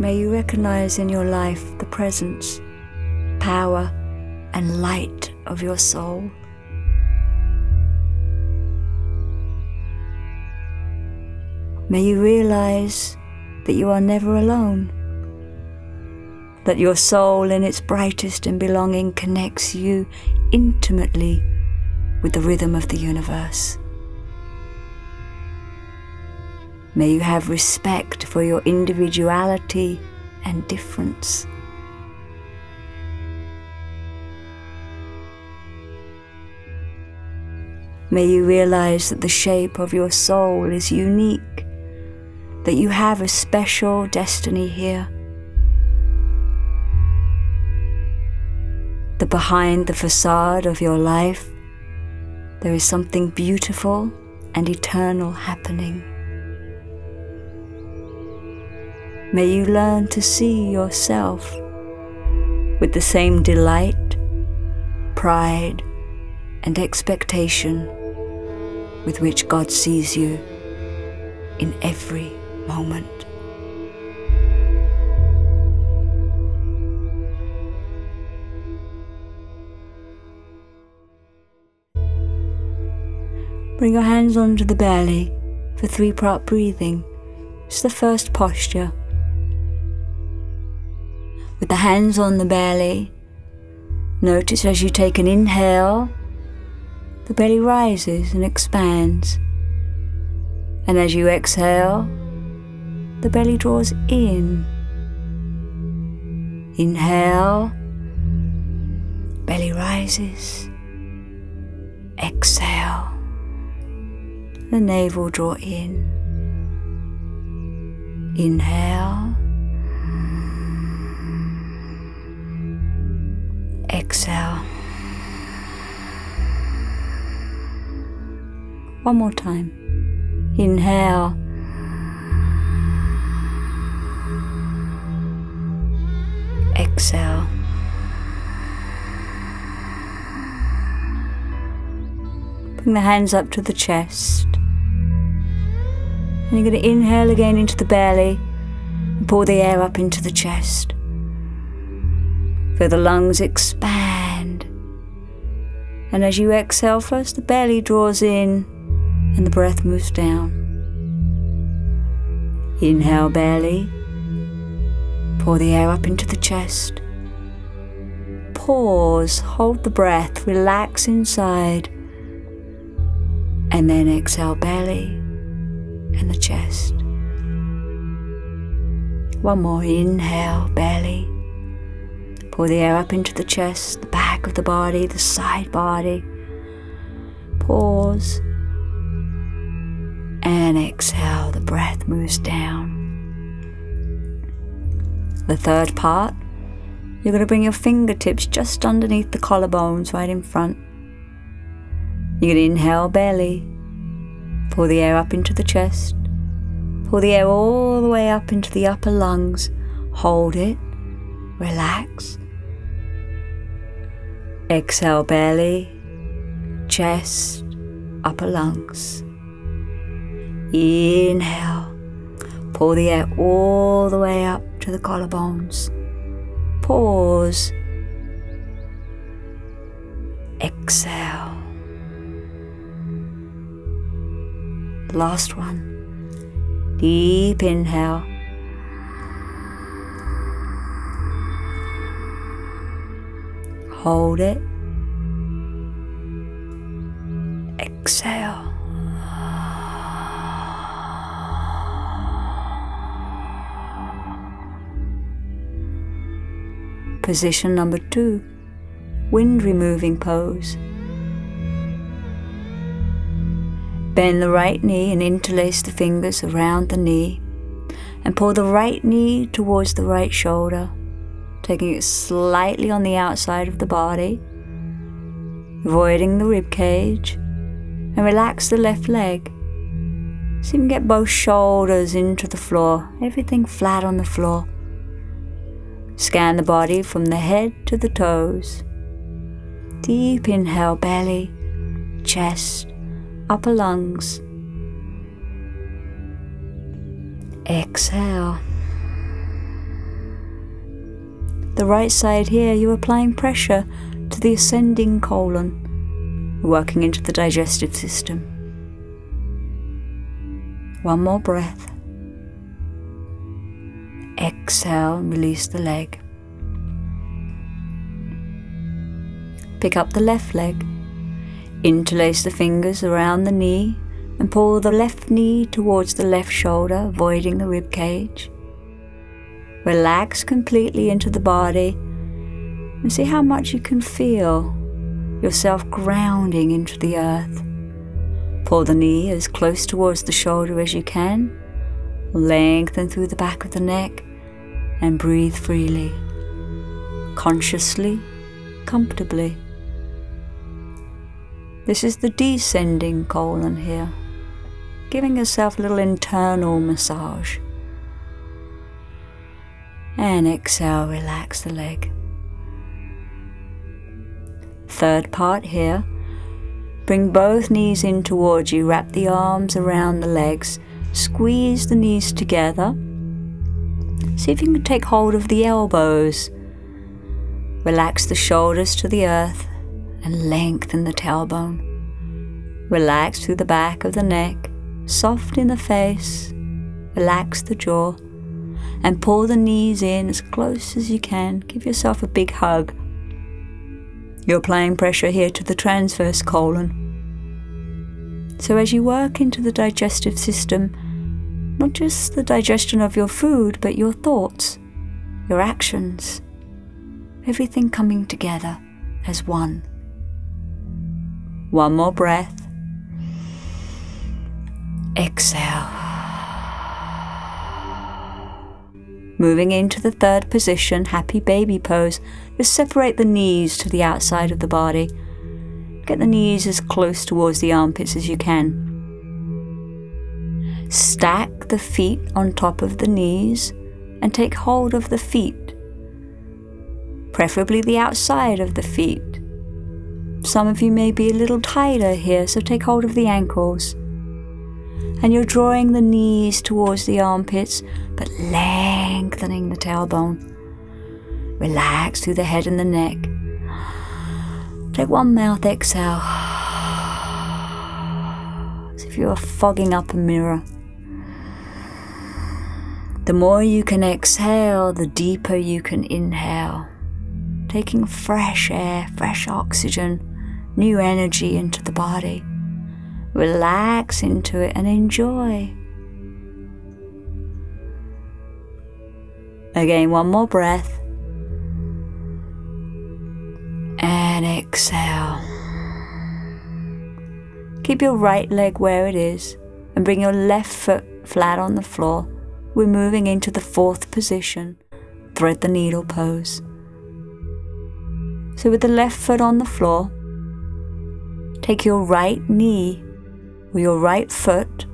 may you recognize in your life the presence, power, and light of your soul. May you realize that you are never alone, that your soul in its brightest and belonging connects you intimately with the rhythm of the universe. May you have respect for your individuality and difference. May you realize that the shape of your soul is unique, that you have a special destiny here, that behind the facade of your life, there is something beautiful and eternal happening. May you learn to see yourself with the same delight, pride, and expectation with which God sees you in every moment. Bring your hands onto the belly for 3-part breathing. It's the first posture. With the hands on the belly, notice as you take an inhale, the belly rises and expands. And as you exhale, the belly draws in. Inhale, belly rises. Exhale, the navel draw in. Inhale. Exhale. One more time. Inhale. Exhale. Bring the hands up to the chest. And you're going to inhale again into the belly and pour the air up into the chest. Feel the lungs expand. And as you exhale, first the belly draws in and the breath moves down. Inhale belly. Pour the air up into the chest. Pause, hold the breath, relax inside. And then exhale belly and the chest. One more, inhale belly. Pour the air up into the chest, the back of the body, the side body. Pause. And exhale, the breath moves down. The third part, you're going to bring your fingertips just underneath the collarbones, right in front. You're going to inhale belly. Pour the air up into the chest. Pull the air all the way up into the upper lungs. Hold it. Relax. Exhale belly, chest, upper lungs. Inhale. Pull the air all the way up to the collarbones. Pause. Exhale. Last one. Deep inhale. Hold it. Exhale. Position number 2, wind removing pose. Bend the right knee and interlace the fingers around the knee and pull the right knee towards the right shoulder, taking it slightly on the outside of the body, avoiding the rib cage, and relax the left leg. So you can get both shoulders into the floor, everything flat on the floor. Scan the body from the head to the toes. Deep inhale, belly, chest, upper lungs. Exhale. The right side here, you're applying pressure to the ascending colon, working into the digestive system. One more breath. Exhale and release the leg. Pick up the left leg. Interlace the fingers around the knee and pull the left knee towards the left shoulder, avoiding the rib cage. Relax completely into the body and see how much you can feel yourself grounding into the earth. Pull the knee as close towards the shoulder as you can. Lengthen through the back of the neck and breathe freely, consciously, comfortably. This is the descending colon here, giving yourself a little internal massage. And exhale, relax the leg. Third part here, bring both knees in towards you, wrap the arms around the legs, squeeze the knees together. See if you can take hold of the elbows. Relax the shoulders to the earth and lengthen the tailbone. Relax through the back of the neck, soft in the face, relax the jaw, and pull the knees in as close as you can. Give yourself a big hug. You're applying pressure here to the transverse colon. So as you work into the digestive system, not just the digestion of your food, but your thoughts, your actions, everything coming together as one. One more breath. Exhale. Moving into the third position, happy baby pose. Just separate the knees to the outside of the body. Get the knees as close towards the armpits as you can. Stack the feet on top of the knees and take hold of the feet, preferably the outside of the feet. Some of you may be a little tighter here, so take hold of the ankles. And you're drawing the knees towards the armpits, but lengthening the tailbone. Relax through the head and the neck. Take one mouth exhale, as if you are fogging up a mirror. The more you can exhale, the deeper you can inhale, taking fresh air, fresh oxygen, new energy into the body. Relax into it and enjoy. Again, one more breath. And exhale. Keep your right leg where it is and bring your left foot flat on the floor. We're moving into the fourth position, thread the needle pose. So with the left foot on the floor, take your right knee or your right foot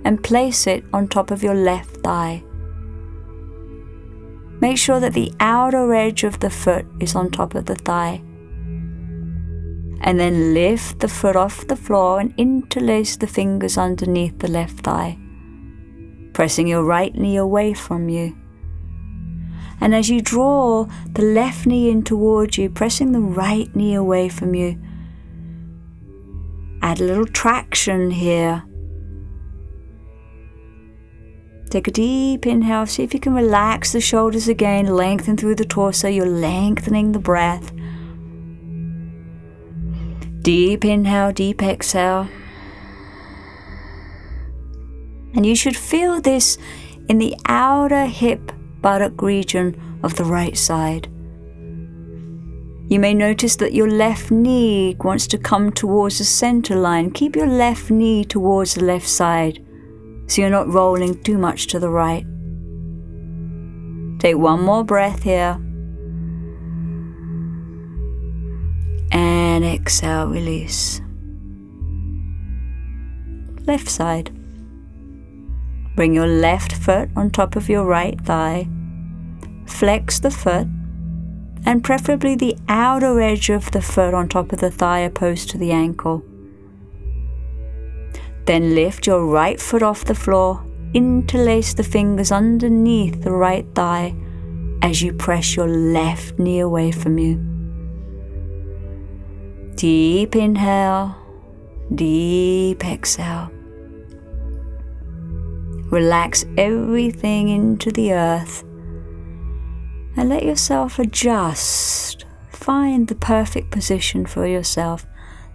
and place it on top of your left thigh. Make sure that the outer edge of the foot is on top of the thigh. And then lift the foot off the floor and interlace the fingers underneath the left thigh, pressing your right knee away from you. And as you draw the left knee in towards you, pressing the right knee away from you, add a little traction here. Take a deep inhale. See if you can relax the shoulders again, lengthen through the torso. You're lengthening the breath. Deep inhale, deep exhale. And you should feel this in the outer hip buttock region of the right side. You may notice that your left knee wants to come towards the center line. Keep your left knee towards the left side so you're not rolling too much to the right. Take one more breath here. And exhale, release. Left side. Bring your left foot on top of your right thigh. Flex the foot, and preferably the outer edge of the foot on top of the thigh opposed to the ankle. Then lift your right foot off the floor, interlace the fingers underneath the right thigh, as you press your left knee away from you. Deep inhale, deep exhale. Relax everything into the earth and let yourself adjust. Find the perfect position for yourself.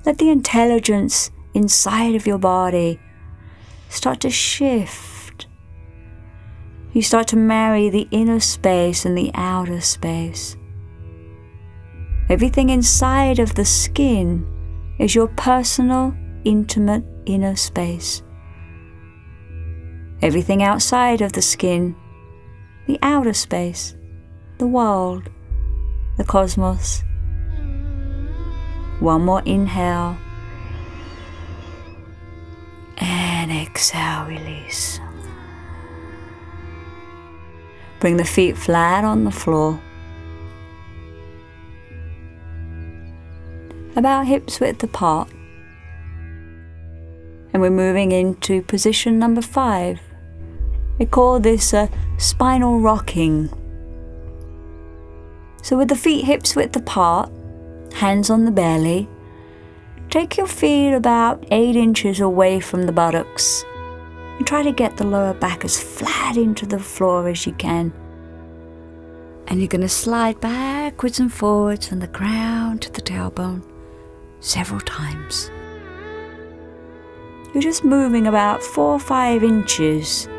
Let the intelligence inside of your body start to shift. You start to marry the inner space and the outer space. Everything inside of the skin is your personal, intimate inner space. Everything outside of the skin, the outer space, the world, the cosmos. One more inhale. And exhale, release. Bring the feet flat on the floor. About hips width apart. And we're moving into position number 5. We call this a spinal rocking. So with the feet hips width apart, hands on the belly, take your feet about 8 inches away from the buttocks and try to get the lower back as flat into the floor as you can. And you're going to slide backwards and forwards from the ground to the tailbone several times. You're just moving about 4 or 5 inches.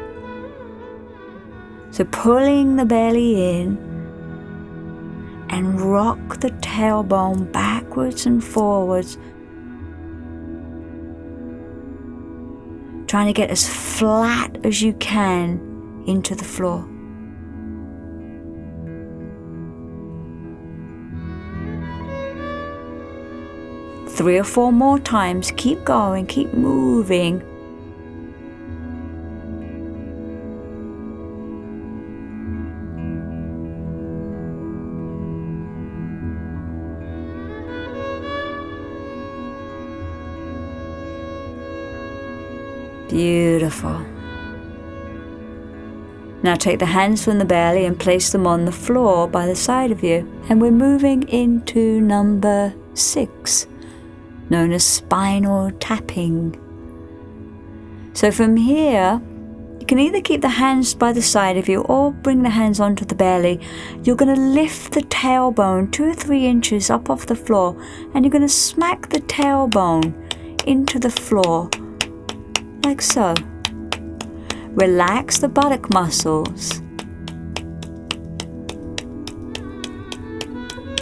So pulling the belly in and rock the tailbone backwards and forwards, trying to get as flat as you can into the floor. Three or 4 more times. Keep going, keep moving. Beautiful. Now take the hands from the belly and place them on the floor by the side of you. And we're moving into number 6, known as spinal tapping. So from here, you can either keep the hands by the side of you or bring the hands onto the belly. You're going to lift the tailbone 2 or 3 inches up off the floor, and you're going to smack the tailbone into the floor, like so. Relax the buttock muscles.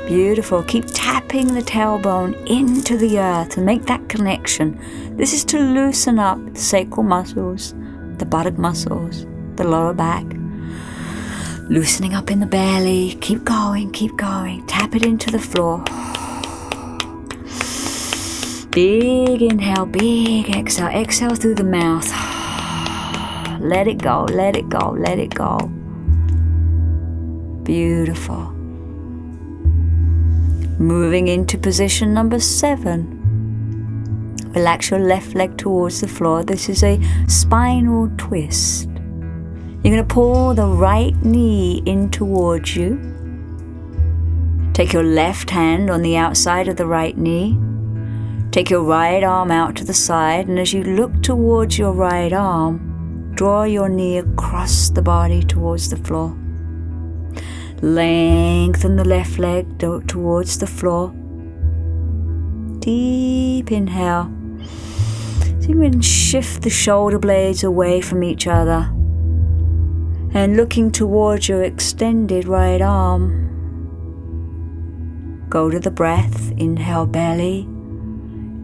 Beautiful. Keep tapping the tailbone into the earth and make that connection. This is to loosen up the sacral muscles, the buttock muscles, the lower back. Loosening up in the belly. Keep going, keep going. Tap it into the floor. Big inhale, big exhale. Exhale through the mouth. Let it go, let it go, let it go. Beautiful. Moving into position number 7. Relax your left leg towards the floor. This is a spinal twist. You're going to pull the right knee in towards you. Take your left hand on the outside of the right knee. Take your right arm out to the side, and as you look towards your right arm, draw your knee across the body towards the floor. Lengthen the left leg towards the floor. Deep inhale. So you can shift the shoulder blades away from each other. And looking towards your extended right arm. Go to the breath. Inhale belly,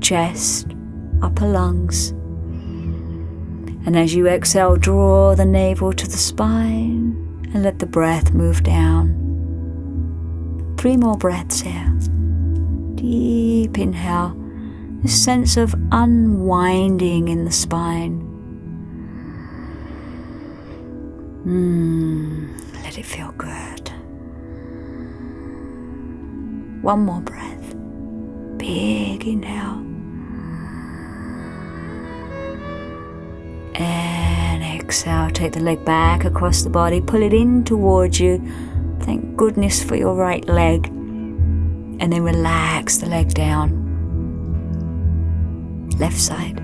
chest, upper lungs. And as you exhale, draw the navel to the spine and let the breath move down. 3 more breaths here. Deep inhale. This sense of unwinding in the spine. Let it feel good. 1 more breath. Big inhale. And exhale. Take the leg back across the body. Pull it in towards you. Thank goodness for your right leg. And then relax the leg down. Left side.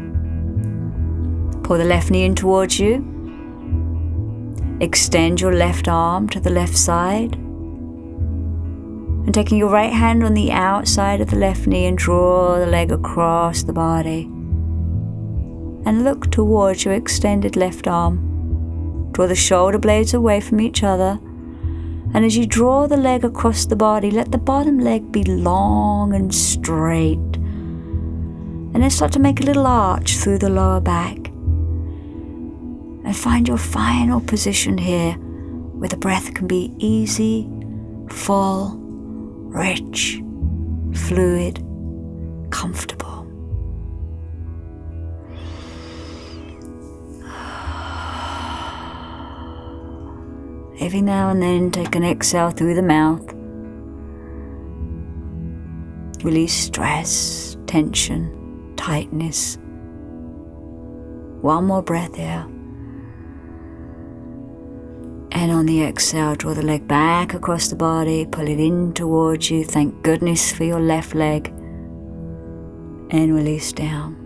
Pull the left knee in towards you. Extend your left arm to the left side. And taking your right hand on the outside of the left knee and draw the leg across the body. And look towards your extended left arm. Draw the shoulder blades away from each other. And as you draw the leg across the body, let the bottom leg be long and straight. And then start to make a little arch through the lower back. And find your final position here, where the breath can be easy, full, rich, fluid, comfortable. Every now and then take an exhale through the mouth. Release stress, tension, tightness. One more breath here. And on the exhale, draw the leg back across the body, pull it in towards you. Thank goodness for your left leg. And release down.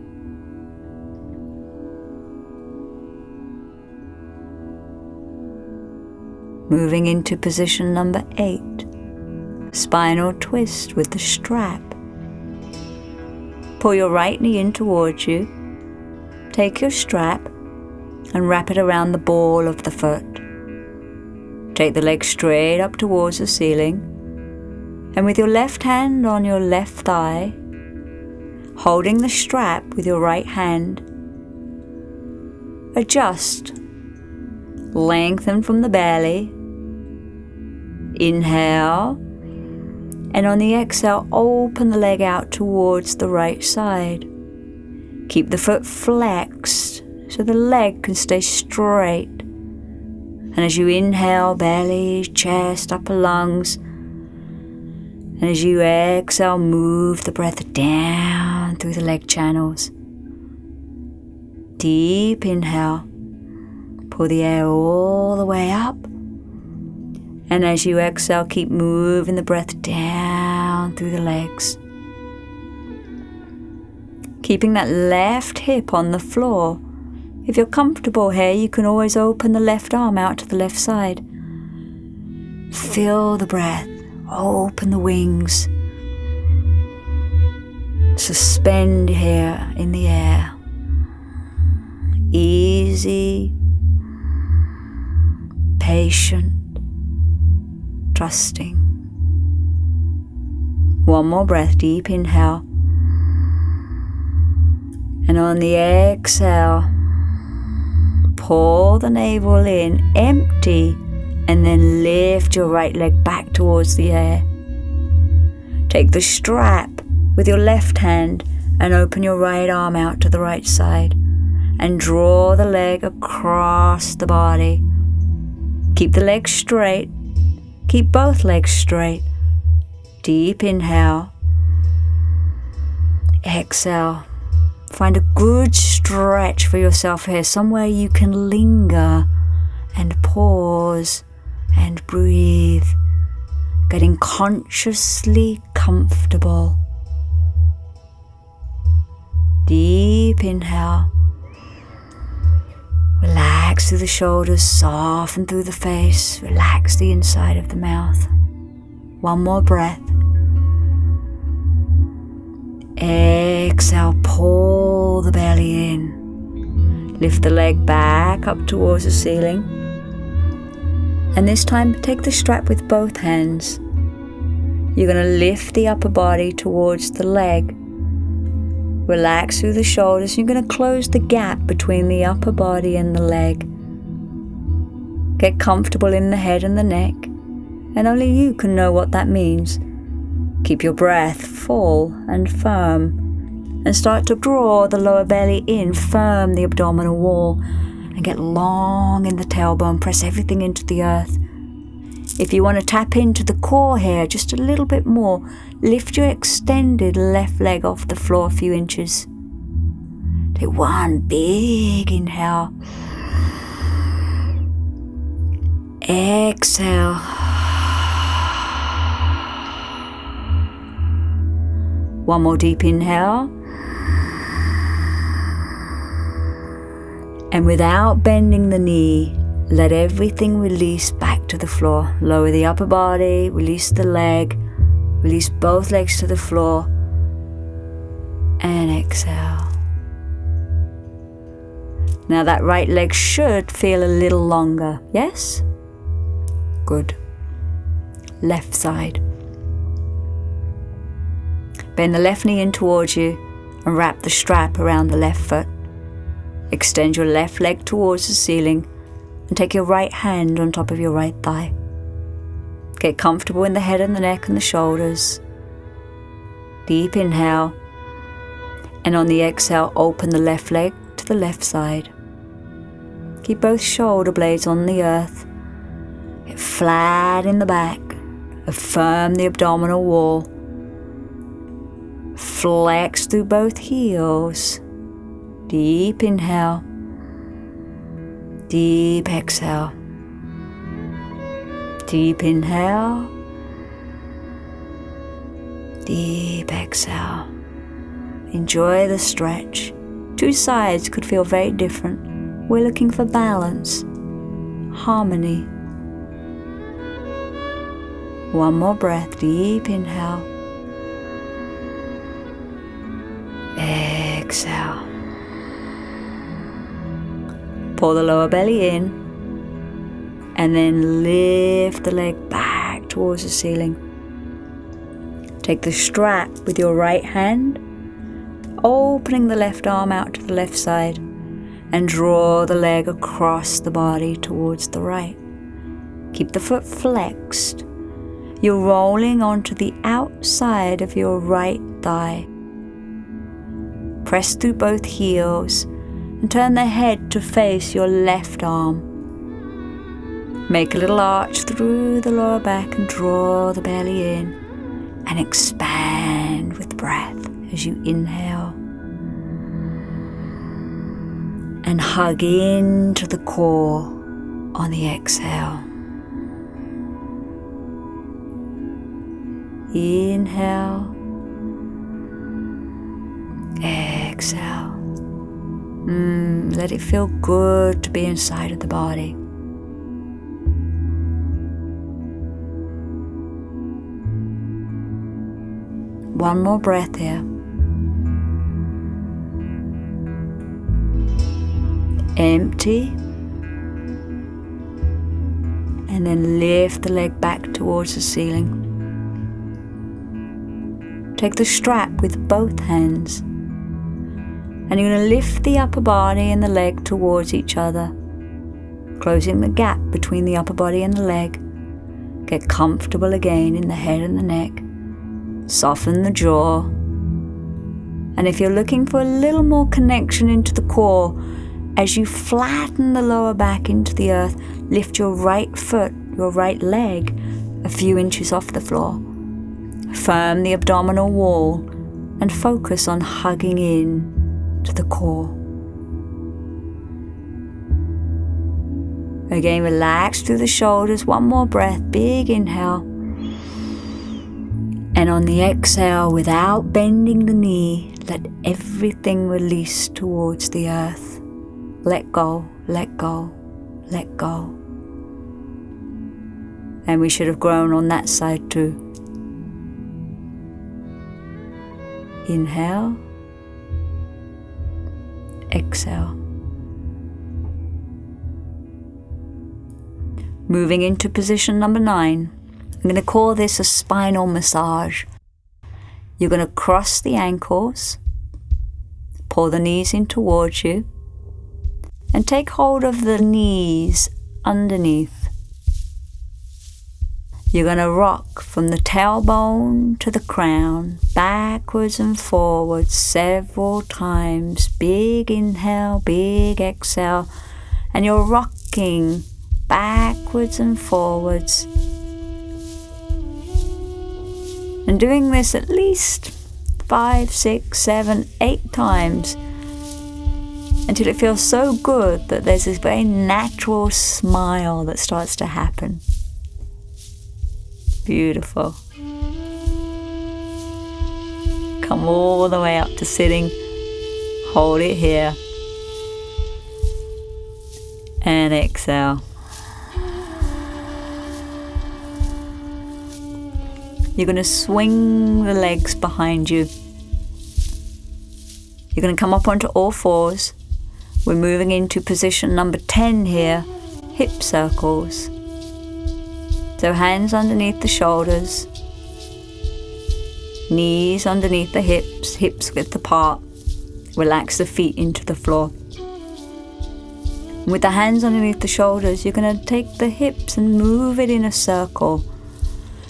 Moving into position number 8. Spinal twist with the strap. Pull your right knee in towards you. Take your strap and wrap it around the ball of the foot. Take the leg straight up towards the ceiling, and with your left hand on your left thigh, holding the strap with your right hand, adjust. Lengthen from the belly. Inhale, and on the exhale, open the leg out towards the right side. Keep the foot flexed so the leg can stay straight. And as you inhale, belly, chest, upper lungs. And as you exhale, move the breath down through the leg channels. Deep inhale. Pull the air all the way up. And as you exhale, keep moving the breath down through the legs. Keeping that left hip on the floor. If you're comfortable here, you can always open the left arm out to the left side. Feel the breath. Open the wings. Suspend here in the air. Easy. Patient. Trusting. One more breath. Deep inhale. And on the exhale, pull the navel in, empty, and then lift your right leg back towards the air. Take the strap with your left hand and open your right arm out to the right side and draw the leg across the body. Keep the leg straight. Keep both legs straight. Deep inhale. Exhale. Find a good stretch for yourself here, somewhere you can linger and pause and breathe, getting consciously comfortable. Deep inhale. Relax through the shoulders, soften through the face, relax the inside of the mouth. One more breath. Exhale, pull the belly in. Lift the leg back up towards the ceiling. And this time, take the strap with both hands. You're going to lift the upper body towards the leg. Relax through the shoulders. You're going to close the gap between the upper body and the leg. Get comfortable in the head and the neck. And only you can know what that means. Keep your breath full and firm, and start to draw the lower belly in, firm the abdominal wall, and get long in the tailbone. Press everything into the earth. If you want to tap into the core here just a little bit more, lift your extended left leg off the floor a few inches. Take one big inhale. Exhale. One more deep inhale. And without bending the knee, let everything release back to the floor. Lower the upper body, release the leg, release both legs to the floor, and exhale. Now that right leg should feel a little longer, yes? Good. Left side. Bend the left knee in towards you and wrap the strap around the left foot. Extend your left leg towards the ceiling and take your right hand on top of your right thigh. Get comfortable in the head and the neck and the shoulders. Deep inhale. And on the exhale, open the left leg to the left side. Keep both shoulder blades on the earth. Get flat in the back. Affirm the abdominal wall. Flex through both heels. Deep inhale. Deep exhale. Deep inhale. Deep exhale. Enjoy the stretch. Two sides could feel very different. We're looking for balance, harmony. One more breath, deep inhale. Exhale. Pull the lower belly in and then lift the leg back towards the ceiling. Take the strap with your right hand, opening the left arm out to the left side, and draw the leg across the body towards the right. Keep the foot flexed. You're rolling onto the outside of your right thigh. Press through both heels and turn the head to face your left arm. Make a little arch through the lower back and draw the belly in and expand with breath as you inhale. And hug into the core on the exhale. Inhale. Exhale. Let it feel good to be inside of the body. One more breath here. Empty. And then lift the leg back towards the ceiling. Take the strap with both hands. And you're going to lift the upper body and the leg towards each other, closing the gap between the upper body and the leg. Get comfortable again in the head and the neck. Soften the jaw. And if you're looking for a little more connection into the core, as you flatten the lower back into the earth, lift your right foot, your right leg, a few inches off the floor. Firm the abdominal wall and focus on hugging in to the core. Again, relax through the shoulders. One more breath, big inhale. And on the exhale, without bending the knee, let everything release towards the earth. Let go, let go, let go. And we should have grown on that side too. Inhale. Exhale. Moving into position number 9. I'm going to call this a spinal massage. You're going to cross the ankles, pull the knees in towards you, and take hold of the knees underneath. You're going to rock from the tailbone to the crown, backwards and forwards several times. Big inhale, big exhale, and you're rocking backwards and forwards. And doing this at least 5, 6, 7, 8 times until it feels so good that there's this very natural smile that starts to happen. Beautiful. Come come all the way up to sitting. Hold it here. And exhale. You're going to swing the legs behind you. You're going to come up onto all fours. We're moving into position number 10 here, hip circles. So hands underneath the shoulders, knees underneath the hips, hips width apart. Relax the feet into the floor. With the hands underneath the shoulders, you're going to take the hips and move it in a circle.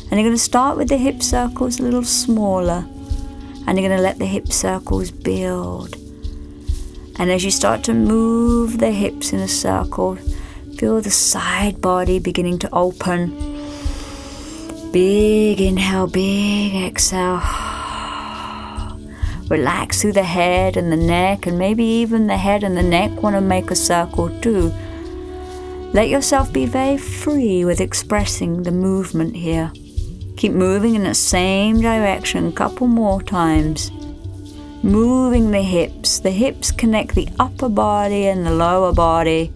And you're going to start with the hip circles a little smaller. And you're going to let the hip circles build. And as you start to move the hips in a circle, feel the side body beginning to open. Big inhale, big exhale. Relax through the head and the neck, and maybe even the head and the neck want to make a circle too. Let yourself be very free with expressing the movement here. Keep moving in the same direction a couple more times. Moving the hips. The hips connect the upper body and the lower body.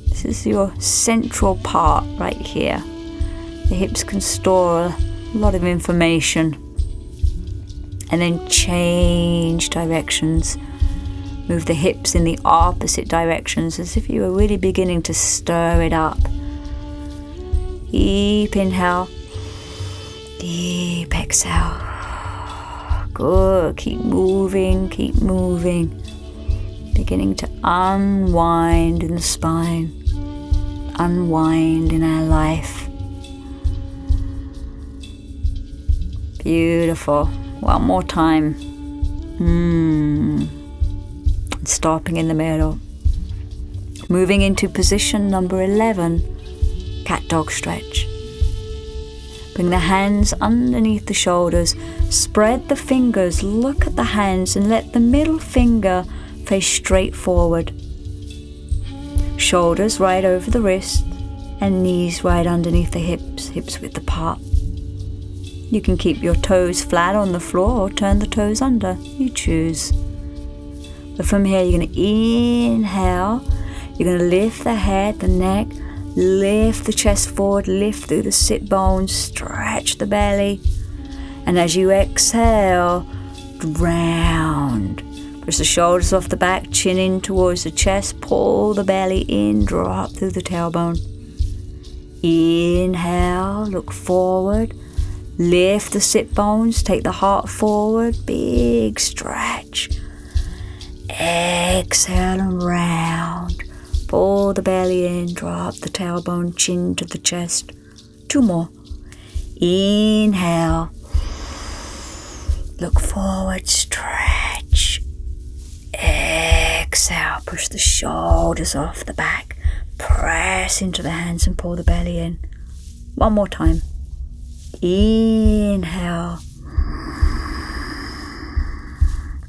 This is your central part right here. The hips can store a lot of information. And then change directions. Move the hips in the opposite directions as if you were really beginning to stir it up. Deep inhale. Deep exhale. Good. Keep moving, keep moving. Beginning to unwind in the spine. Unwind in our life. Beautiful. One more time. Stopping in the middle. Moving into position number 11. Cat dog stretch. Bring the hands underneath the shoulders. Spread the fingers. Look at the hands and let the middle finger face straight forward. Shoulders right over the wrist and knees right underneath the hips. Hips width apart. You can keep your toes flat on the floor or turn the toes under. You choose. But from here, you're going to inhale. You're going to lift the head, the neck, lift the chest forward, lift through the sit bones, stretch the belly. And as you exhale, round. Push the shoulders off the back, chin in towards the chest, pull the belly in, drop through the tailbone. Inhale, look forward. Lift the sit bones, take the heart forward, big stretch. Exhale and round. Pull the belly in, drop the tailbone, chin to the chest. 2 more. Inhale. Look forward, stretch. Exhale, push the shoulders off the back. Press into the hands and pull the belly in. 1 more time. Inhale.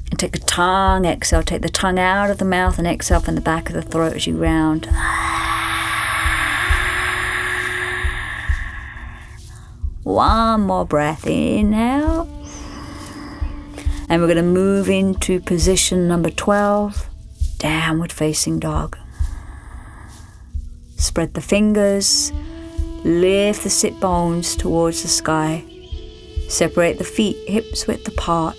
And take the tongue, exhale. Take the tongue out of the mouth and exhale from the back of the throat as you round. One more breath. Inhale. And we're going to move into position number 12. Downward facing dog. Spread the fingers. Lift the sit bones towards the sky. Separate the feet, hips width apart.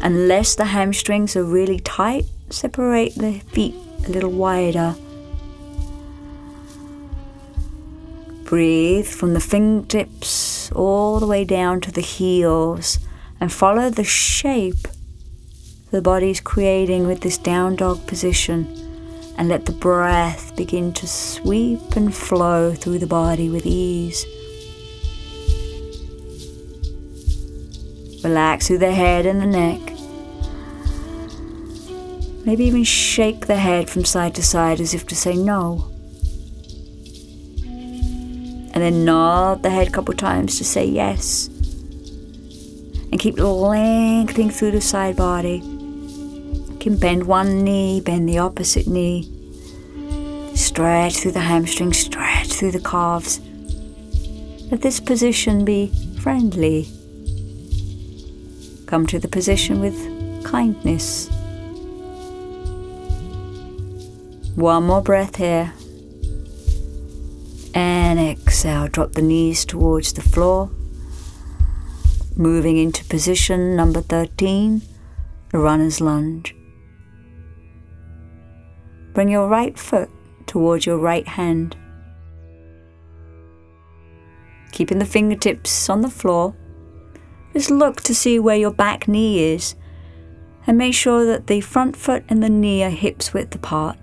Unless the hamstrings are really tight, separate the feet a little wider. Breathe from the fingertips all the way down to the heels and follow the shape the body's creating with this down dog position. And let the breath begin to sweep and flow through the body with ease. Relax through the head and the neck. Maybe even shake the head from side to side as if to say no. And then nod the head a couple times to say yes. And keep lengthening through the side body. You can bend one knee, bend the opposite knee. Stretch through the hamstrings, stretch through the calves. Let this position be friendly. Come to the position with kindness. One more breath here. And exhale, drop the knees towards the floor. Moving into position number 13, the runner's lunge. Bring your right foot towards your right hand. Keeping the fingertips on the floor, just look to see where your back knee is and make sure that the front foot and the knee are hips width apart.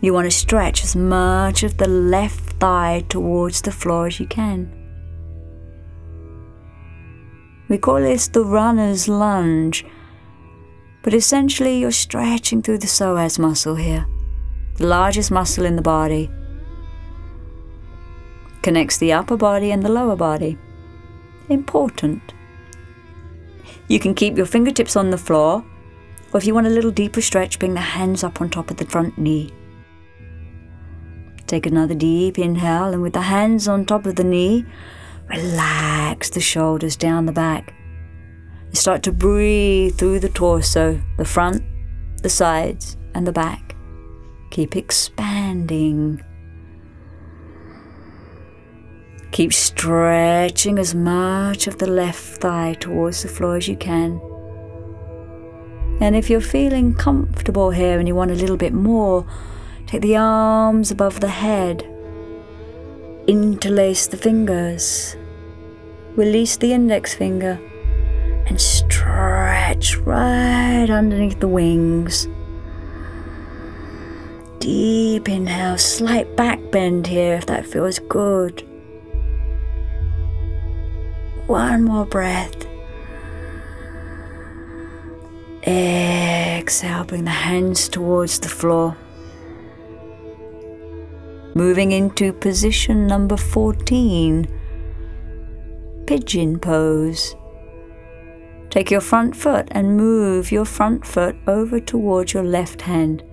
You want to stretch as much of the left thigh towards the floor as you can. We call this the runner's lunge, but essentially you're stretching through the psoas muscle here, the largest muscle in the body. Connects the upper body and the lower body. Important. You can keep your fingertips on the floor, or if you want a little deeper stretch, bring the hands up on top of the front knee. Take another deep inhale, and with the hands on top of the knee, relax the shoulders down the back. And start to breathe through the torso, the front, the sides, and the back. Keep expanding. Keep stretching as much of the left thigh towards the floor as you can. And if you're feeling comfortable here and you want a little bit more, take the arms above the head. Interlace the fingers. Release the index finger and stretch right underneath the wings. Deep inhale, slight back bend here if that feels good. One more breath. Exhale, bring the hands towards the floor. Moving into position number 14, pigeon pose. Take your front foot and move your front foot over towards your left hand.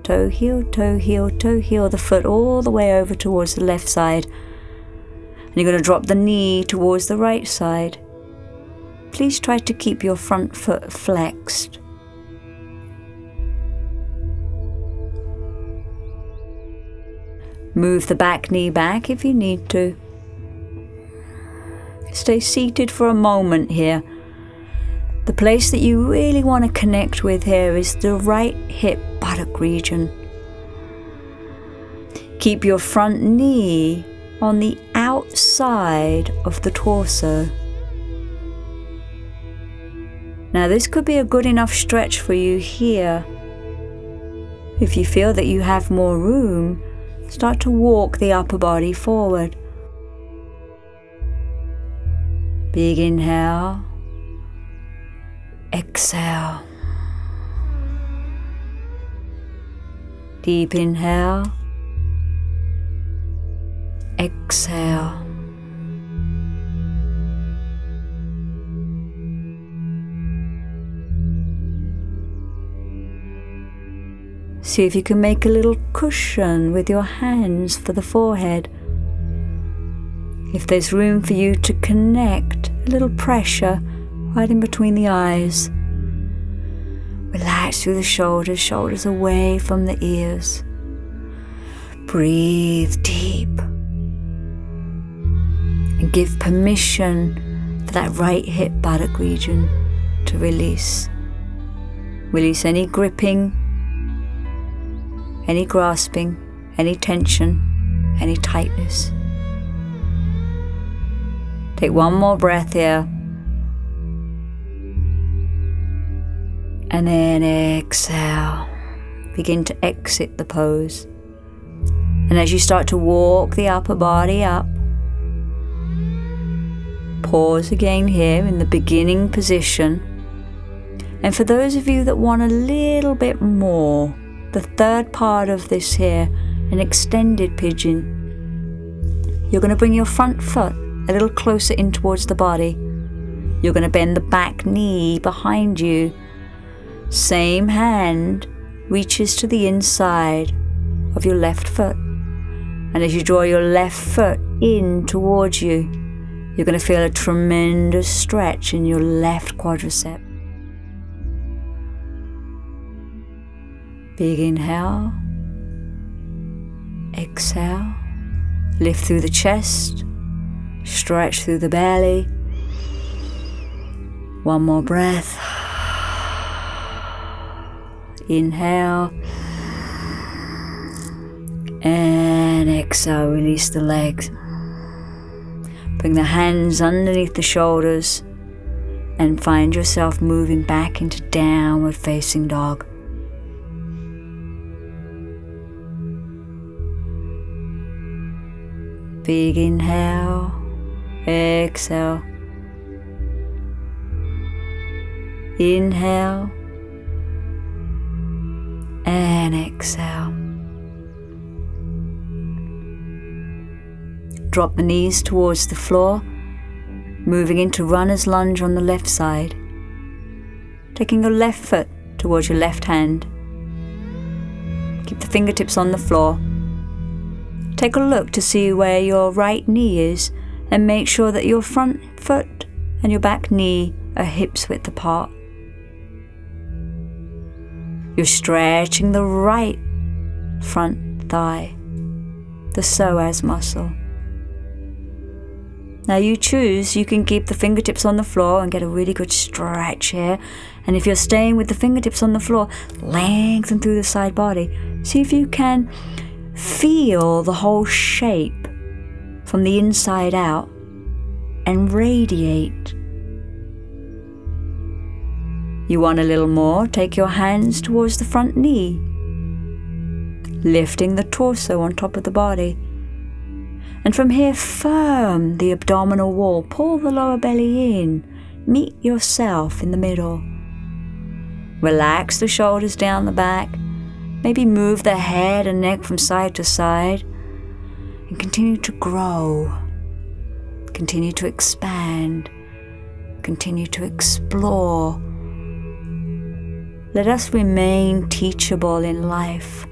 Toe heel, toe heel, toe heel, the foot all the way over towards the left side. And you're going to drop the knee towards the right side. Please try to keep your front foot flexed. Move the back knee back if you need to. Stay seated for a moment here. The place that you really want to connect with here is the right hip buttock region. Keep your front knee on the outside of the torso. Now this could be a good enough stretch for you here. If you feel that you have more room, start to walk the upper body forward. Big inhale. Exhale. Deep inhale. Exhale. See if you can make a little cushion with your hands for the forehead. If there's room for you to connect, a little pressure right in between the eyes. Relax through the shoulders, shoulders away from the ears. Breathe deep. And give permission for that right hip buttock region to release. Release any gripping, any grasping, any tension, any tightness. Take one more breath here. And then exhale. Begin to exit the pose. And as you start to walk the upper body up, pause again here in the beginning position. And for those of you that want a little bit more, the third part of this here, an extended pigeon, you're going to bring your front foot a little closer in towards the body. You're going to bend the back knee behind you. Same hand reaches to the inside of your left foot. And as you draw your left foot in towards you, You're going to feel a tremendous stretch in your left quadricep. Big inhale. Exhale. Lift through the chest. Stretch through the belly. One more breath. Inhale. And exhale, release the legs. Bring the hands underneath the shoulders and find yourself moving back into downward facing dog. Big inhale, exhale. Inhale and exhale. Drop the knees towards the floor, moving into runner's lunge on the left side. Taking your left foot towards your left hand. Keep the fingertips on the floor. Take a look to see where your right knee is and make sure that your front foot and your back knee are hips width apart. You're stretching the right front thigh, the psoas muscle. Now you choose, you can keep the fingertips on the floor and get a really good stretch here. And if you're staying with the fingertips on the floor, lengthen through the side body. See if you can feel the whole shape from the inside out and radiate. You want a little more? Take your hands towards the front knee, lifting the torso on top of the body. And from here, firm the abdominal wall. Pull the lower belly in. Meet yourself in the middle. Relax the shoulders down the back. Maybe move the head and neck from side to side. And continue to grow. Continue to expand. Continue to explore. Let us remain teachable in life.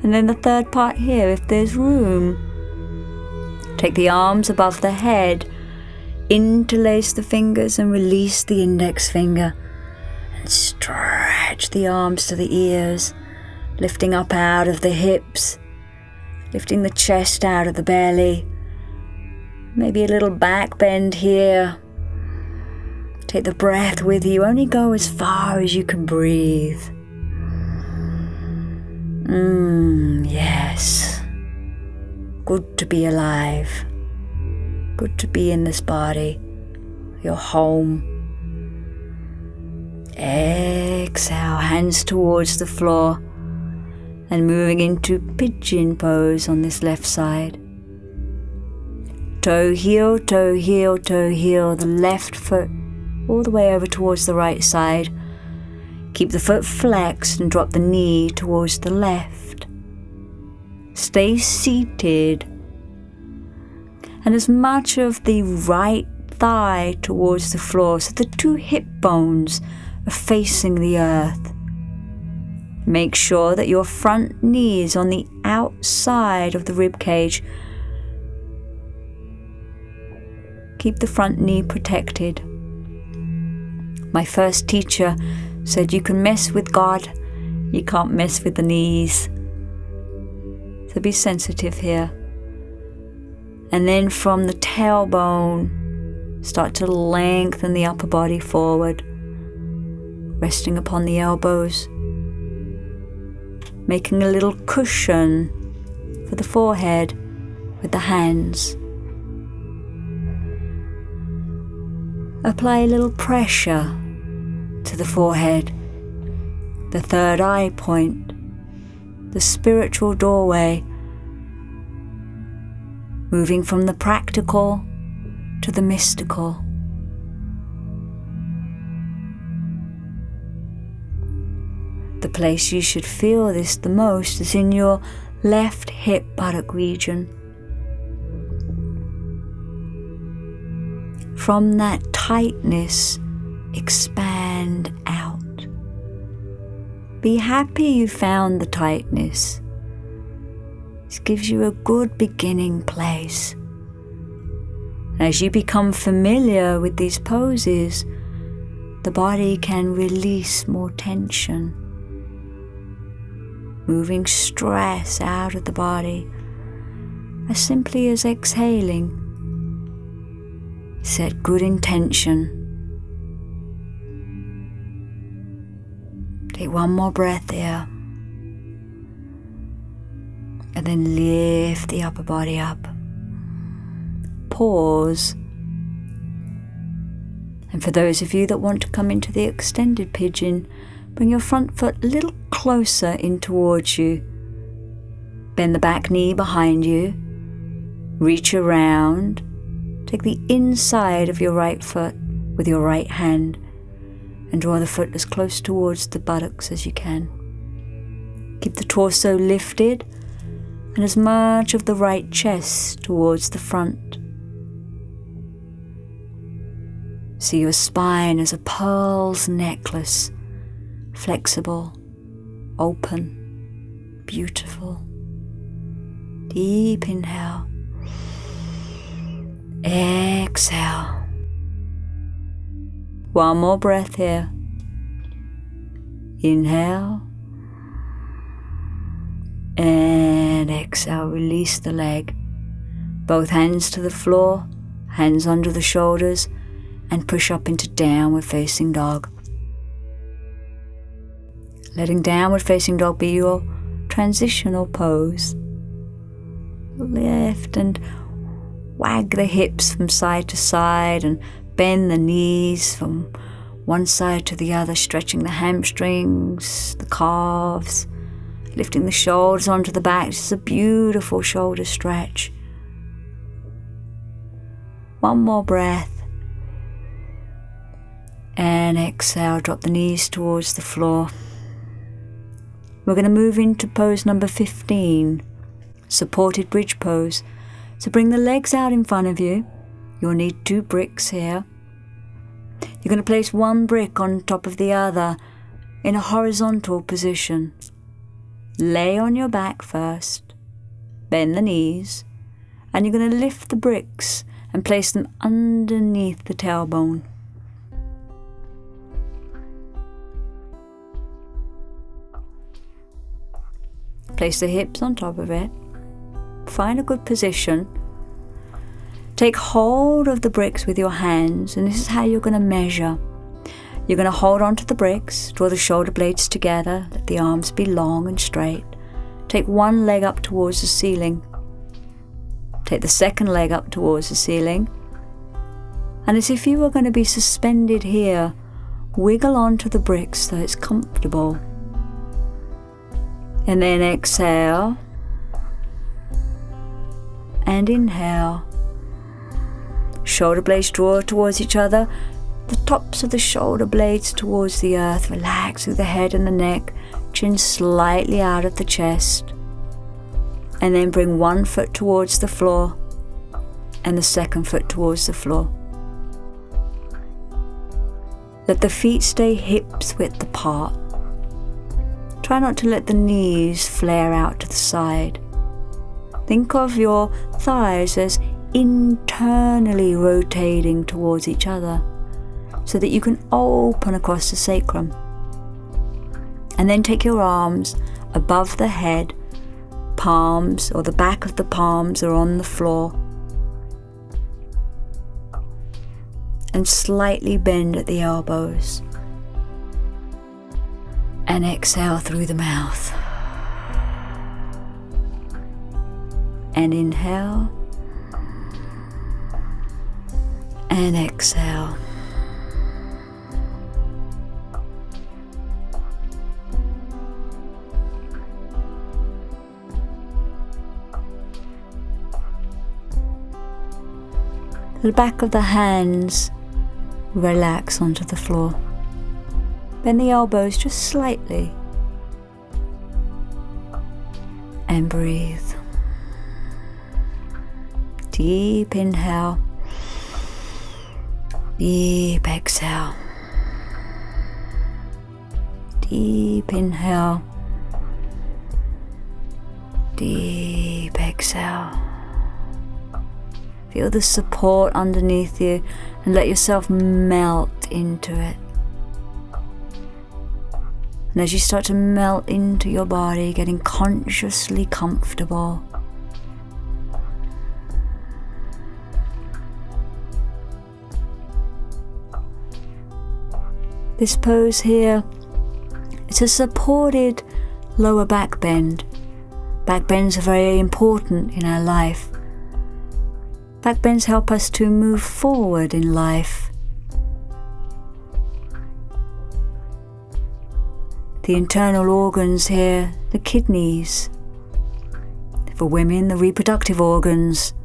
And then the third part here, if there's room, take the arms above the head, interlace the fingers and release the index finger, and stretch the arms to the ears, lifting up out of the hips, lifting the chest out of the belly, maybe a little back bend here. Take the breath with you, only go as far as you can breathe. Yes. Good to be alive. Good to be in this body. Your home. Exhale, hands towards the floor and moving into pigeon pose on this left side. Toe heel, toe heel, toe heel, the left foot all the way over towards the right side. Keep the foot flexed and drop the knee towards the left. Stay seated. And as much of the right thigh towards the floor so the two hip bones are facing the earth. Make sure that your front knee is on the outside of the rib cage. Keep the front knee protected. My first teacher said you can mess with God, you can't mess with the knees. So be sensitive here. And then from the tailbone, start to lengthen the upper body forward, resting upon the elbows, making a little cushion for the forehead with the hands. Apply a little pressure to the forehead, the third eye point, the spiritual doorway, moving from the practical to the mystical. The place you should feel this the most is in your left hip buttock region. From that tightness, expand out. Be happy you found the tightness. This gives you a good beginning place. As you become familiar with these poses, the body can release more tension, moving stress out of the body as simply as exhaling. Set good intention. Take one more breath here, and then lift the upper body up. Pause. And for those of you that want to come into the extended pigeon, bring your front foot a little closer in towards you. Bend the back knee behind you. Reach around. Take the inside of your right foot with your right hand and draw the foot as close towards the buttocks as you can. Keep the torso lifted and as much of the right chest towards the front. See your spine as a pearl's necklace, flexible, open, beautiful. Deep inhale. Exhale. One more breath here. Inhale. And exhale, release the leg. Both hands to the floor, hands under the shoulders, and push up into downward facing dog. Letting downward facing dog be your transitional pose. Lift and wag the hips from side to side and bend the knees from one side to the other, stretching the hamstrings, the calves, lifting the shoulders onto the back. This is a beautiful shoulder stretch. One more breath. And exhale, drop the knees towards the floor. We're going to move into pose number 15, supported bridge pose. So bring the legs out in front of you. You'll need 2 bricks here. You're going to place one brick on top of the other in a horizontal position. Lay on your back first, bend the knees, and you're going to lift the bricks and place them underneath the tailbone. Place the hips on top of it. Find a good position. Take hold of the bricks with your hands, and this is how you're going to measure. You're going to hold on to the bricks, draw the shoulder blades together, let the arms be long and straight. Take one leg up towards the ceiling. Take the second leg up towards the ceiling. And as if you were going to be suspended here, wiggle onto the bricks so it's comfortable. And then exhale. And inhale. Shoulder blades draw towards each other. The tops of the shoulder blades towards the earth. Relax through the head and the neck. Chin slightly out of the chest. And then bring one foot towards the floor and the second foot towards the floor. Let the feet stay hips width apart. Try not to let the knees flare out to the side. Think of your thighs as internally rotating towards each other so that you can open across the sacrum. And then take your arms above the head, palms or the back of the palms are on the floor, and slightly bend at the elbows. And exhale through the mouth. And inhale. And exhale. The back of the hands relax onto the floor. Bend the elbows just slightly. And breathe. Deep inhale. Deep exhale. Deep inhale. Deep Exhale. Feel the support underneath you and let yourself melt into it. And as you start to melt into your body, getting consciously comfortable, this pose here, it's a supported lower back bend. Back bends are very important in our life. Back bends help us to move forward in life. The internal organs here, the kidneys. For women, the reproductive organs.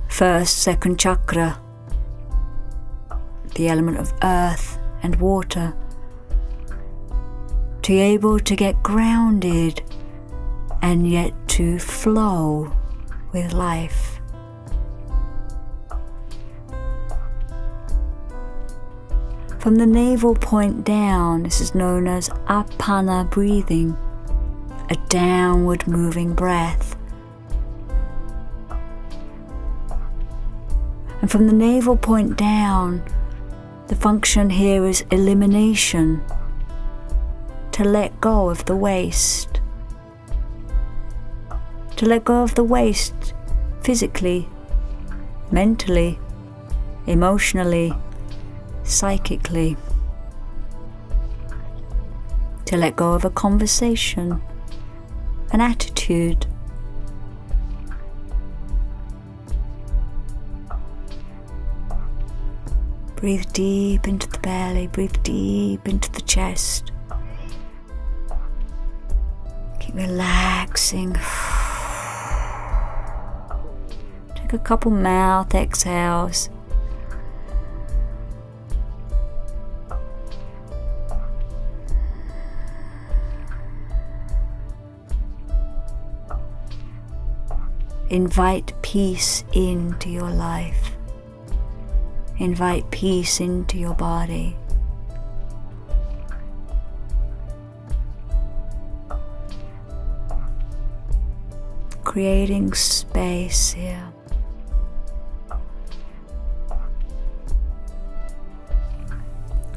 First, second chakra, the element of earth and water. To be able to get grounded and yet to flow with life. From the navel point down, this is known as apana breathing, a downward moving breath. And from the navel point down, the function here is elimination, to let go of the waste. To let go of the waste physically, mentally, emotionally, psychically. To let go of a conversation, an attitude. Breathe deep into the belly, breathe deep into the chest. Keep relaxing. Take a couple mouth exhales. Invite peace into your life. Invite peace into your body. Creating space here.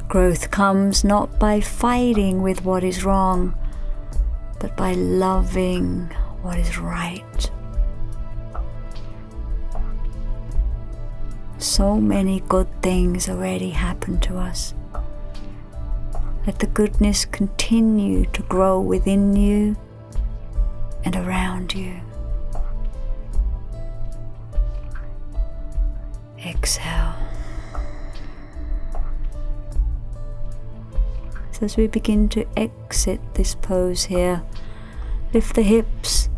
Growth comes not by fighting with what is wrong, but by loving what is right. So many good things already happen to us. Let the goodness continue to grow within you and around you. Exhale. So as we begin to exit this pose here, lift the hips,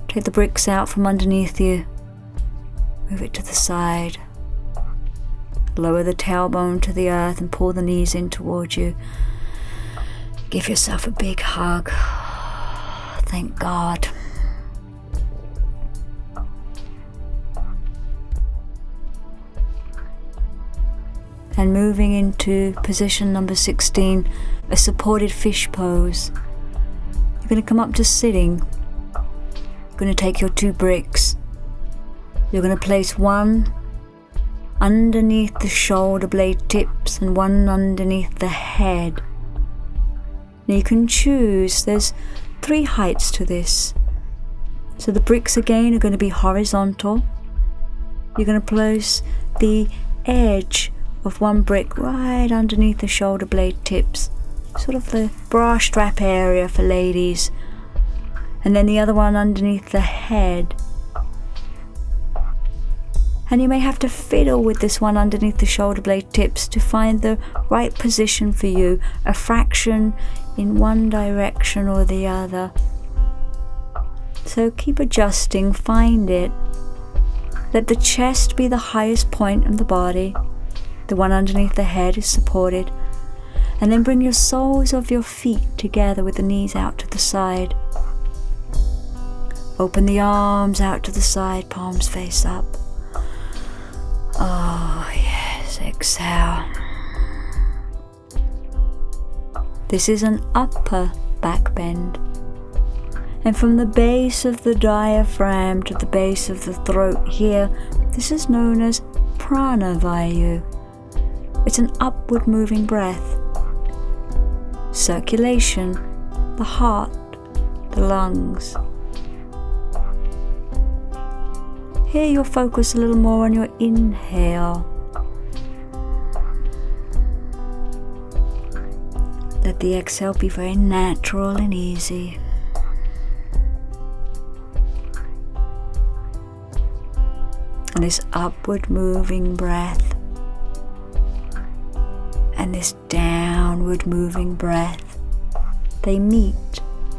take the bricks out from underneath you, move it to the side. Lower the tailbone to the earth and pull the knees in towards you. Give yourself a big hug. Thank God. And moving into position number 16, a supported fish pose. You're going to come up to sitting. You're going to take your 2 bricks. You're going to place one underneath the shoulder blade tips and one underneath the head. Now you can choose, there's 3 heights to this. So the bricks again are going to be horizontal. You're going to place the edge of one brick right underneath the shoulder blade tips, sort of the bra strap area for ladies, and then the other one underneath the head. And you may have to fiddle with this one underneath the shoulder blade tips to find the right position for you, a fraction in one direction or the other. So keep adjusting, find it. Let the chest be the highest point of the body. The one underneath the head is supported. And then bring your soles of your feet together with the knees out to the side. Open the arms out to the side, palms face up. Oh yes, exhale. This is an upper back bend. And from the base of the diaphragm to the base of the throat here, this is known as pranavayu. It's an upward moving breath. Circulation, the heart, the lungs. Here you'll focus a little more on your inhale. Let the exhale be very natural and easy. And this upward moving breath and this downward moving breath, they meet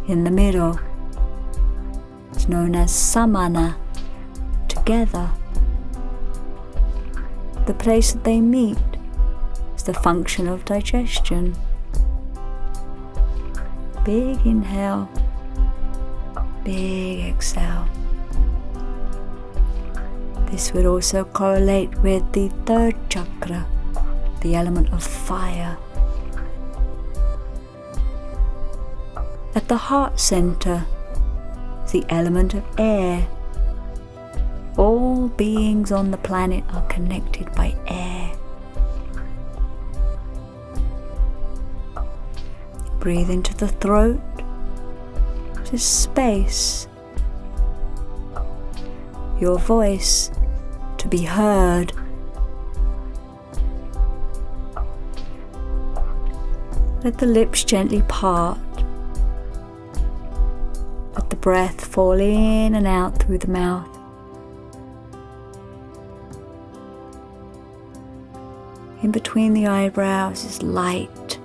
in the middle. It's known as samana, together. The place that they meet is the function of digestion. Big inhale, big exhale. This would also correlate with the third chakra, the element of fire. At the heart center is the element of air. All beings on the planet are connected by air. Breathe into the throat, which is space. Your voice to be heard. Let the lips gently part. Let the breath fall in and out through the mouth. In between the eyebrows is light.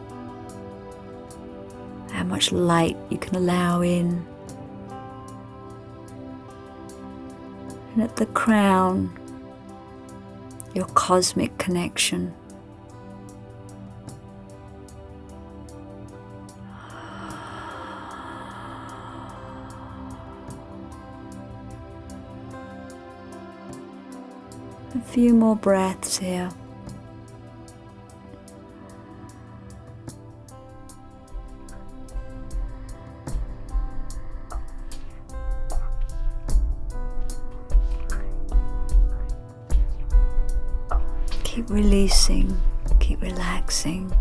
How much light you can allow in. And at the crown, your cosmic connection. A few more breaths here. Keep releasing, keep relaxing.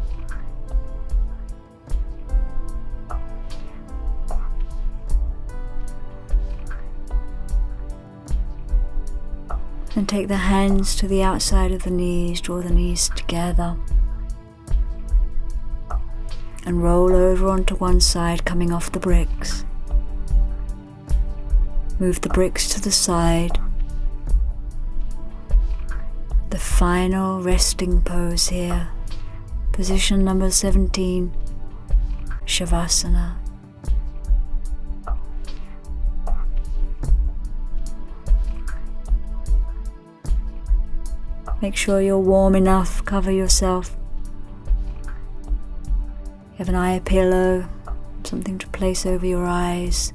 And take the hands to the outside of the knees, draw the knees together. And roll over onto one side, coming off the bricks. Move the bricks to the side. The final resting pose here, position number 17, Shavasana. Make sure you're warm enough, cover yourself. You have an eye pillow, something to place over your eyes.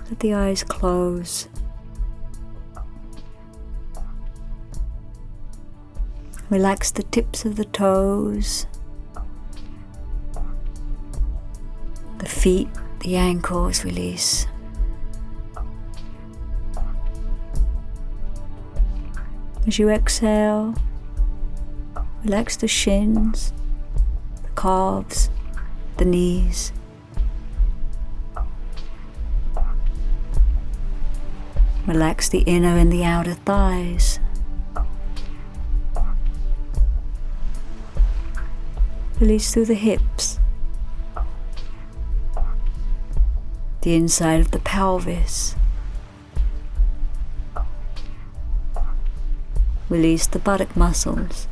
Let the eyes close. Relax the tips of the toes, the feet, the ankles, release. As you exhale, relax the shins, the calves, the knees. Relax the inner and the outer thighs. Release through the hips, the inside of the pelvis. Release the buttock muscles.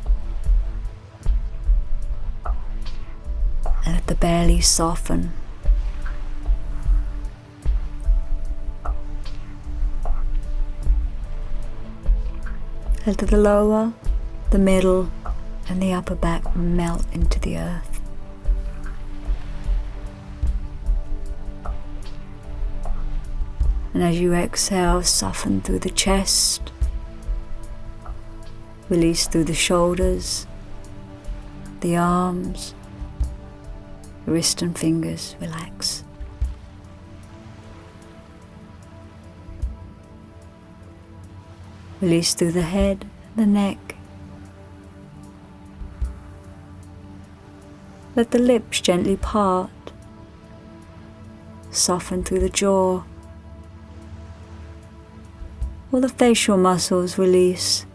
And let the belly soften. Let the lower, the middle, and the upper back melt into the earth. And as you exhale, soften through the chest, release through the shoulders, the arms, wrist and fingers, relax. Release through the head, the neck. Let the lips gently part. Soften through the jaw. All the facial muscles release.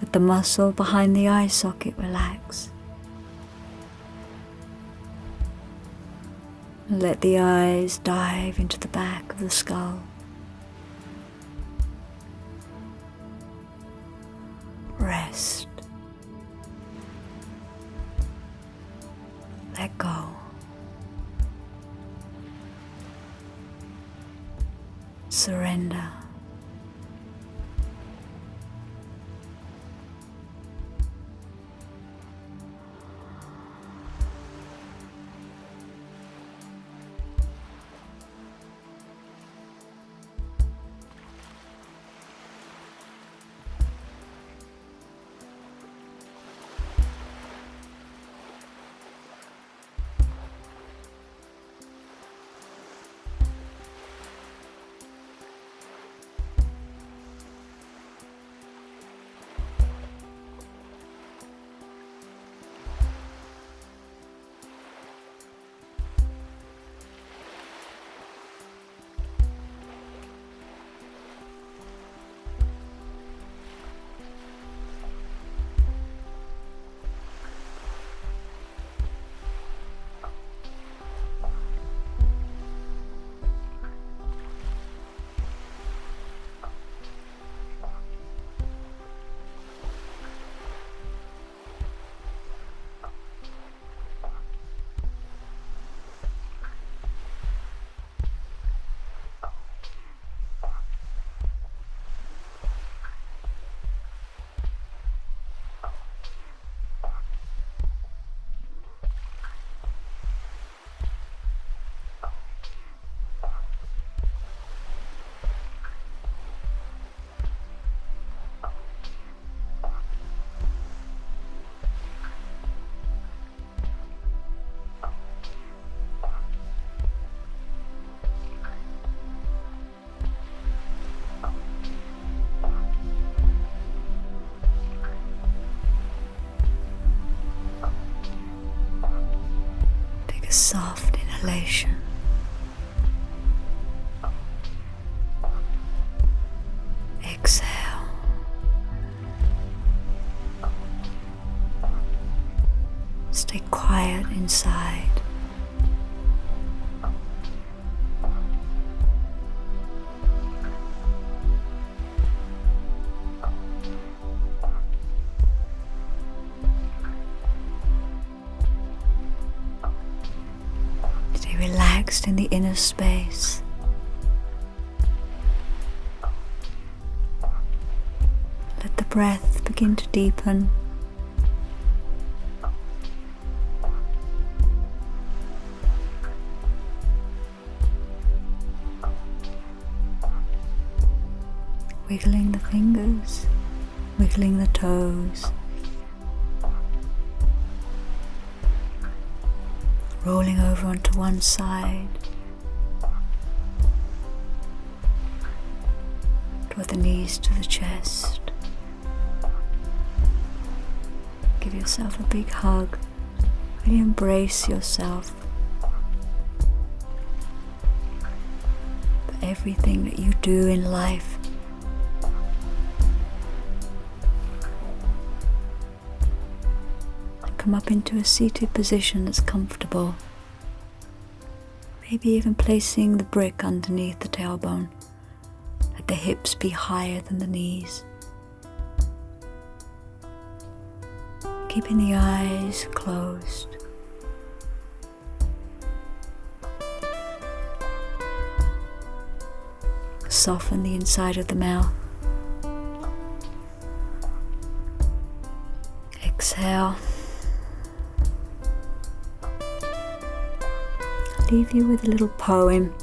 Let the muscle behind the eye socket relax. And let the eyes dive into the back of the skull. Rest. Let go. Surrender. A soft inhalation. Exhale. Stay quiet inside. Relaxed in the inner space. Let the breath begin to deepen. Wiggling the fingers, wiggling the toes. Rolling over onto one side. Draw the knees to the chest. Give yourself a big hug. Really embrace yourself for everything that you do in life. Come up into a seated position that's comfortable. Maybe even placing the brick underneath the tailbone. Let the hips be higher than the knees. Keeping the eyes closed. Soften the inside of the mouth. Exhale. Leave you with a little poem.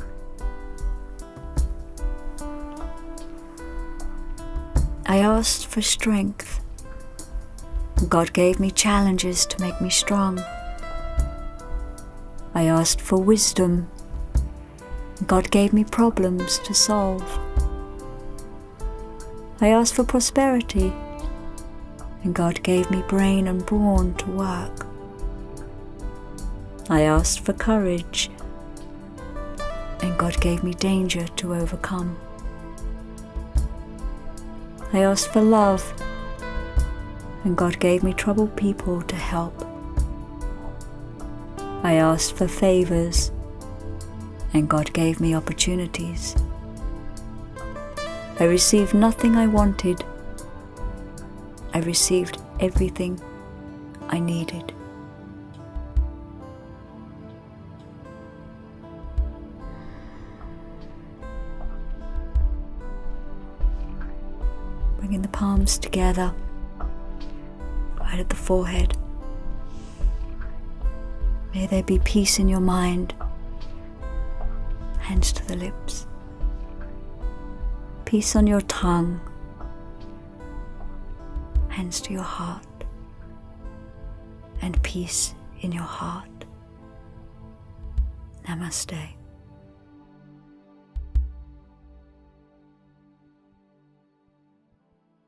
I asked for strength. God gave me challenges to make me strong. I asked for wisdom. God gave me problems to solve. I asked for prosperity, and God gave me brain and brawn to work. I asked for courage, and God gave me danger to overcome. I asked for love, and God gave me troubled people to help. I asked for favors, and God gave me opportunities. I received nothing I wanted. I received everything I needed. Bringing the palms together, right at the forehead. May there be peace in your mind. Hands to the lips. Peace on your tongue. Hands to your heart. And peace in your heart. Namaste.